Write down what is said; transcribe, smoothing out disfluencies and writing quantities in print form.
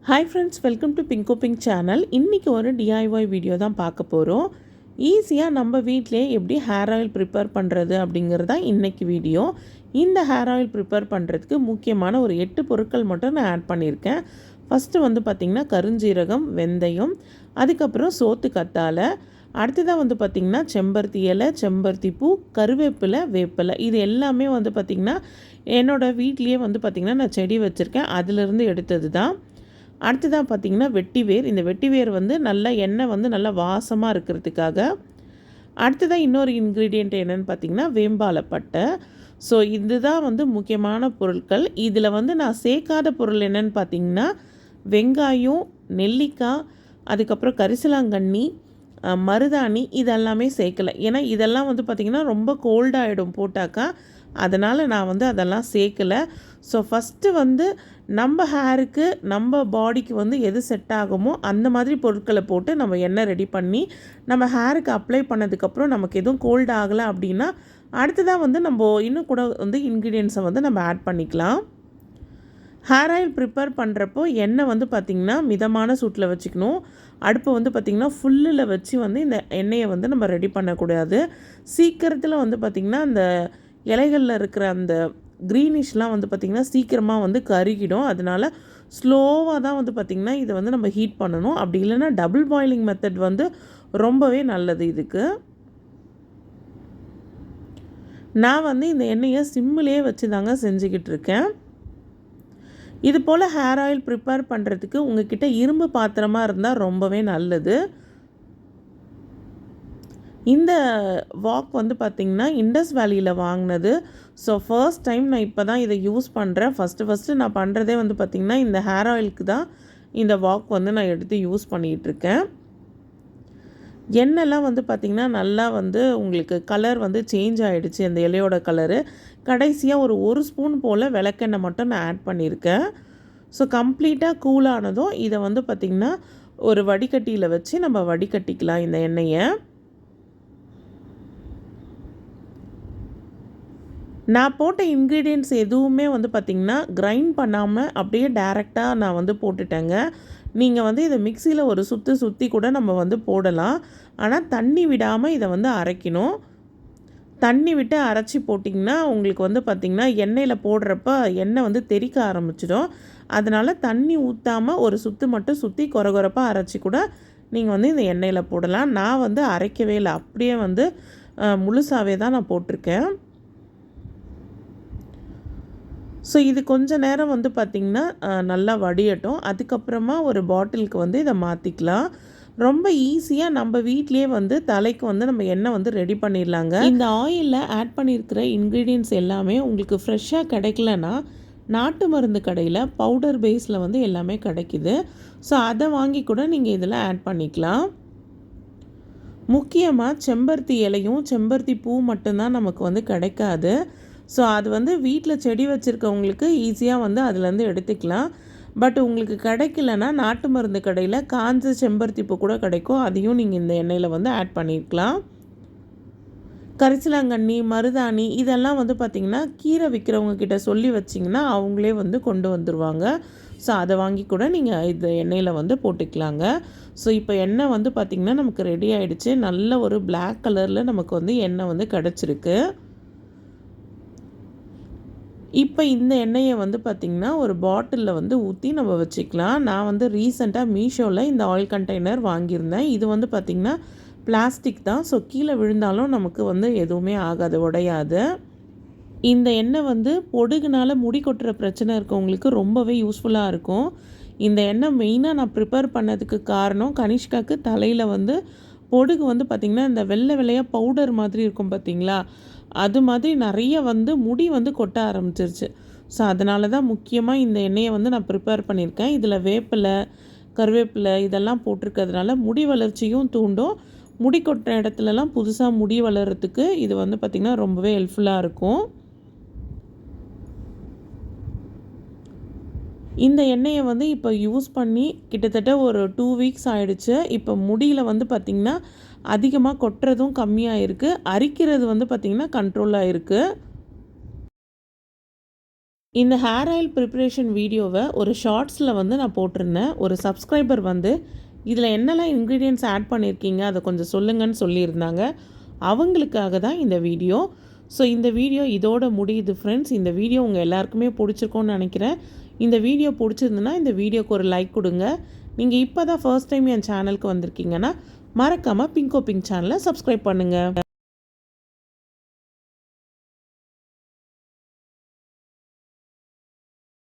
Hi friends, welcome to Bingo pink channel. இன்றைக்கி ஒரு DIY video தான் பார்க்க போகிறோம். ஈஸியாக நம்ம வீட்டிலே எப்படி ஹேர் ஆயில் ப்ரிப்பேர் பண்ணுறது அப்படிங்கிறது தான் இன்றைக்கி வீடியோ. இந்த ஹேர் ஆயில் ப்ரிப்பேர் பண்ணுறதுக்கு முக்கியமான ஒரு 8 பொருட்கள் மட்டும் நான் ஆட் பண்ணியிருக்கேன். ஃபஸ்ட்டு பார்த்திங்கன்னா கருஞ்சீரகம், வெந்தயம், அதுக்கப்புறம் சோத்து கத்தாழை, அடுத்ததாக பார்த்திங்கன்னா செம்பருத்தி இலை, செம்பருத்தி பூ, கருவேப்பிலை, வேப்பிலை. இது எல்லாமே பார்த்திங்கன்னா என்னோடய வீட்லேயே பார்த்திங்கன்னா நான் செடி வச்சுருக்கேன், அதிலிருந்து எடுத்தது தான். அடுத்ததாக பார்த்திங்கன்னா வெட்டிவேர். இந்த வெட்டிவேர் நல்லா எண்ணெய் நல்லா வாசமாக இருக்கிறதுக்காக. அடுத்ததாக இன்னொரு இன்க்ரீடியண்ட் என்னென்னு பார்த்திங்கன்னா வேம்பாலை பட்டை. ஸோ இதுதான் முக்கியமான பொருட்கள். இதில் நான் சேர்க்காத பொருள் என்னென்னு பார்த்திங்கன்னா வெங்காயம், நெல்லிக்காய், அதுக்கப்புறம் கரிசலாங்கண்ணி, மருதாணி, இதெல்லாமே சேர்க்கலை. ஏன்னா இதெல்லாம் பார்த்திங்கன்னா ரொம்ப கோல்டாகிடும் போட்டாக்கா. அதனால் நான் அதெல்லாம் சேர்க்கலை. ஸோ ஃபஸ்ட்டு நம்ம ஹேருக்கு, நம்ம பாடிக்கு எது செட் ஆகுமோ அந்த மாதிரி பொருட்களை போட்டு நம்ம எண்ணெய் ரெடி பண்ணி நம்ம ஹேருக்கு அப்ளை பண்ணதுக்கப்புறம் நமக்கு எதுவும் கோல்டு ஆகலை அப்படின்னா அடுத்ததாக நம்ம இன்னும் கூட இன்க்ரீடியன்ஸை நம்ம ஆட் பண்ணிக்கலாம். ஹேர் ஆயில் ப்ரிப்பேர் பண்ணுறப்போ எண்ணெய் பார்த்திங்கன்னா மிதமான சூட்டில் வச்சுக்கணும். அடுப்பு பார்த்திங்கன்னா ஃபுல்லில் வச்சு இந்த எண்ணெயை நம்ம ரெடி பண்ணக்கூடாது. சீக்கிரத்தில் பார்த்திங்கன்னா அந்த இலைகளில் இருக்கிற அந்த க்ரீனிஷ்லாம் பார்த்திங்கன்னா சீக்கிரமாக கருகிடும். அதனால் ஸ்லோவாக தான் பார்த்திங்கன்னா இதை நம்ம ஹீட் பண்ணணும். அப்படி இல்லைன்னா டபுள் பாயிலிங் மெத்தட் ரொம்பவே நல்லது இதுக்கு. நான் இந்த எண்ணெயை சிம்மிலே வச்சு தாங்க செஞ்சுக்கிட்டு இருக்கேன். இது போல் ஹேர் ஆயில் ப்ரிப்பேர் பண்ணுறதுக்கு உங்கள்கிட்ட இரும்பு பாத்திரமாக இருந்தால் ரொம்பவே நல்லது. இந்த வாக் பார்த்திங்கன்னா இண்டஸ் வேலியில் வாங்கினது. ஸோ ஃபர்ஸ்ட் டைம் நான் இப்போ தான் இதை யூஸ் பண்ணுறேன். ஃபஸ்ட்டு நான் பண்ணுறதே பார்த்திங்கன்னா இந்த ஹேர் ஆயிலுக்கு தான் இந்த வாக் நான் எடுத்து யூஸ் பண்ணிகிட்ருக்கேன். எண்ணெய்லாம் பார்த்திங்கன்னா நல்லா உங்களுக்கு கலர் சேஞ்ச் ஆகிடுச்சு, அந்த இலையோட கலரு. கடைசியாக ஒரு ஸ்பூன் போல் விளக்கெண்ணெய் மட்டும் நான் ஆட் பண்ணியிருக்கேன். ஸோ கம்ப்ளீட்டாக கூலானதும் இதை பார்த்திங்கன்னா ஒரு வடிகட்டியில் வச்சு நம்ம வடிகட்டிக்கலாம் இந்த எண்ணெயை. நான் போட்ட இன்க்ரீடியன்ட்ஸ் எதுவுமே பார்த்திங்கன்னா கிரைண்ட் பண்ணாமல் அப்படியே டைரெக்டாக நான் போட்டுட்டேங்க. நீங்கள் இதை மிக்சியில் ஒரு சுற்றி கூட நம்ம போடலாம். ஆனால் தண்ணி விடாமல் இதை அரைக்கணும். தண்ணி விட்டு அரைச்சி போட்டிங்கன்னா உங்களுக்கு பார்த்திங்கன்னா எண்ணெயில் போடுறப்ப எண்ணெய் தெறிக்க ஆரம்பிச்சிடும். அதனால் தண்ணி ஊற்றாமல் ஒரு சுற்று மட்டும் சுற்றி கொரகொரப்பாக அரைச்சி கூட நீங்கள் இந்த எண்ணெயில் போடலாம். நான் அரைக்கவே இல்லை, அப்படியே முழுசாகவே தான் நான் போட்டிருக்கேன். ஸோ இது கொஞ்சம் நேரம் பார்த்திங்கன்னா நல்லா வடியட்டும். அதுக்கப்புறமா ஒரு பாட்டிலுக்கு இதை மாற்றிக்கலாம். ரொம்ப ஈஸியாக நம்ம வீட்லேயே தலைக்கு நம்ம எண்ணெய் ரெடி பண்ணிடலாங்க. இந்த ஆயிலில் ஆட் பண்ணியிருக்கிற இன்க்ரீடியன்ட்ஸ் எல்லாமே உங்களுக்கு ஃப்ரெஷ்ஷாக கிடைக்கலன்னா நாட்டு மருந்து கடையில் பவுடர் பேஸில் எல்லாமே கிடைக்கிது. ஸோ அதை வாங்கி கூட நீங்கள் இதில் ஆட் பண்ணிக்கலாம். முக்கியமாக செம்பருத்தி இலையும் செம்பருத்தி பூ மட்டும்தான் நமக்கு கிடைக்காது. ஸோ அது வீட்டில் செடி வச்சுருக்கவங்களுக்கு ஈஸியாக அதுலேருந்து எடுத்துக்கலாம். பட் உங்களுக்கு கிடைக்கலன்னா நாட்டு மருந்து கடையில் காஞ்ச செம்பருத்தி பூ கூட கிடைக்கும். அதையும் நீங்கள் இந்த எண்ணெயில் ஆட் பண்ணியிருக்கலாம். கரிசலாங்கண்ணி, மருதாணி, இதெல்லாம் பார்த்திங்கன்னா கீரை விற்கிறவங்க கிட்ட சொல்லி வச்சிங்கன்னா அவங்களே கொண்டு வந்துடுவாங்க. ஸோ அதை வாங்கி கூட நீங்கள் இந்த எண்ணெயில் போட்டுக்கலாங்க. ஸோ இப்போ எண்ணெய் பார்த்திங்கன்னா நமக்கு ரெடி ஆகிடுச்சு. நல்ல ஒரு பிளாக் கலரில் நமக்கு எண்ணெய் கிடச்சிருக்கு. இப்போ இந்த எண்ணெயை பார்த்திங்கன்னா ஒரு பாட்டிலில் ஊற்றி நம்ம வச்சுக்கலாம். நான் ரீசெண்டாக மீஷோவில் இந்த ஆயில் கண்டெய்னர் வாங்கியிருந்தேன். இது பார்த்திங்கன்னா பிளாஸ்டிக் தான். ஸோ கீழே விழுந்தாலும் நமக்கு எதுவுமே ஆகாது, உடையாது. இந்த எண்ணெய் பொடுகுனால் முடி கொட்டுற பிரச்சனை இருக்கவங்களுக்கு ரொம்பவே யூஸ்ஃபுல்லாக இருக்கும். இந்த எண்ணெய் மெயினாக நான் ப்ரிப்பேர் பண்ணதுக்கு காரணம் கனிஷ்காவுக்கு தலையில் பொடுகு பார்த்திங்கன்னா இந்த வெள்ளை வெள்ளையாக பவுடர் மாதிரி இருக்கும் பார்த்திங்களா, அது மாதிரி நிறைய முடி கொட்ட ஆரம்பிச்சிருச்சு. ஸோ அதனால தான் முக்கியமாக இந்த எண்ணெயை நான் ப்ரிப்பேர் பண்ணியிருக்கேன். இதில் வேப்பிலை, கருவேப்பிலை இதெல்லாம் போட்டிருக்கிறதுனால முடி வளர்ச்சியும் தூண்டும். முடி கொட்டுற இடத்துலலாம் புதுசாக முடி வளர்கிறதுக்கு இது பார்த்திங்கன்னா ரொம்பவே ஹெல்ப்ஃபுல்லாக இருக்கும். இந்த எண்ணெயை இப்போ யூஸ் பண்ணி கிட்டத்தட்ட ஒரு 2 வீக்ஸ் ஆகிடுச்சு. இப்போ முடியில் பார்த்திங்கன்னா அதிகமாக கொட்டுறதும் கம்மியாக இருக்குது, அரிக்கிறது பார்த்திங்கன்னா கண்ட்ரோலாக இருக்குது. இந்த ஹேர் ஆயில் ப்ரிப்பரேஷன் வீடியோவை ஒரு ஷார்ட்ஸில் வந்து நான் போட்டிருந்தேன். ஒரு சப்ஸ்கிரைபர் வந்து இதில் என்னெல்லாம் இன்க்ரீடியன்ட்ஸ் ஆட் பண்ணியிருக்கீங்க அதை கொஞ்சம் சொல்லுங்கன்னு சொல்லியிருந்தாங்க. அவங்களுக்காக தான் இந்த வீடியோ. ஸோ இந்த வீடியோ இதோட முடியுது ஃப்ரெண்ட்ஸ். இந்த வீடியோ உங்கள் எல்லாருக்குமே பிடிச்சிருக்கோன்னு நினைக்கிறேன். இந்த வீடியோ பிடிச்சிருந்துன்னா இந்த வீடியோக்கு ஒரு லைக் கொடுங்க. நீங்கள் இப்போ தான் ஃபர்ஸ்ட் டைம் என் சேனலுக்கு வந்திருக்கீங்கன்னா மறக்காமல் பிங்கோ பிங்க் சேனலை சப்ஸ்கிரைப் பண்ணுங்கள்.